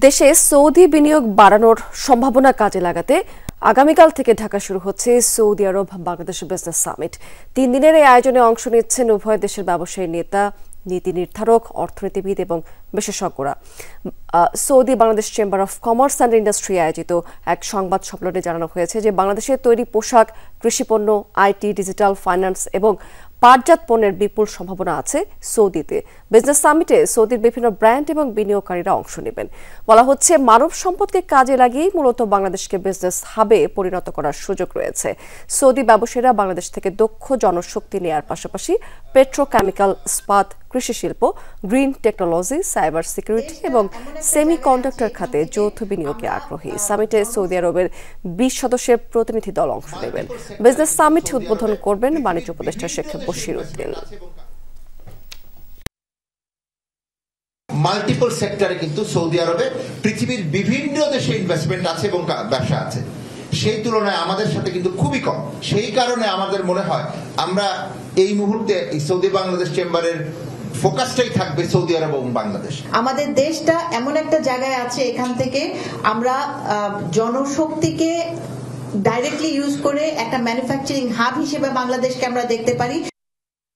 দেশে সৌদি বিনিয়োগ বাড়ানোর সম্ভাবনা কাজে লাগাতে আগামীকাল থেকে ঢাকা শুরু হচ্ছে সৌদি আরব বাংলাদেশ বিজনেস সামিট। 3 দিনের এই আয়োজনে অংশ নিচ্ছেন উভয় দেশের ব্যবসায়ী নেতা, নীতি নির্ধারক, অর্থনীতিবিদ এবং বিশেষজ্ঞরা। Saudi Bangladesh chamber of commerce and industry আয়োজিত এক সংবাদ সম্মেলনে জানানো হয়েছে যে বাংলাদেশের তৈরি পোশাক, কৃষিপণ্য, আইটি, ডিজিটাল, ফাইন্যান্স এবং পাটজাত পণ্যের বিপুল সম্ভাবনা আছে সৌদিতে। বিজনেস সামিটে সৌদির বিভিন্ন ব্র্যান্ড এবং বিনিয়োগকারীরা অংশ নেবেন। বলা হচ্ছে মানব সম্পদকে কাজে লাগিয়েই মূলত বাংলাদেশকে বিজনেস হাবে পরিণত করার সুযোগ রয়েছে। সৌদি ব্যবসায়ীরা বাংলাদেশ থেকে দক্ষ জনশক্তি নেয়ার পাশাপাশি পেট্রোকেমিক্যাল, ইস্পাত, কৃষি শিল্প, গ্রিন টেকনোলজি, সাইবার সিকিউরিটি এবং সেমিকন্ডাক্টর খাতে যৌথ বিনিয়োগে আগ্রহী। সামিটে সৌদি আরবের 20 সদস্যের প্রতিনিধি দল অংশ নেবেন। বিজনেস সামিট উদ্বোধন করবেন বাণিজ্য উপদেষ্টা শেখ বশির উদ্দিন। মাল্টিপল সেক্টরে কিন্তু সৌদি আরবে পৃথিবীর বিভিন্ন দেশে ইনভেস্টমেন্ট আছে এবং ব্যবসা আছে, সেই তুলনায় আমাদের সাথে কিন্তু খুবই কম। সেই কারণে আমাদের মনে হয় আমরা এই মুহূর্তে সৌদি বাংলাদেশ চেম্বারের ফোকাসটাই থাকবে সৌদি আরব এবং বাংলাদেশ। আমাদের দেশটা এমন একটা জায়গায় আছে, এখান থেকে আমরা জনশক্তিকে ডাইরেক্টলি ইউজ করে একটা ম্যানুফ্যাকচারিং হাব হিসেবে বাংলাদেশকে আমরা দেখতে পারি।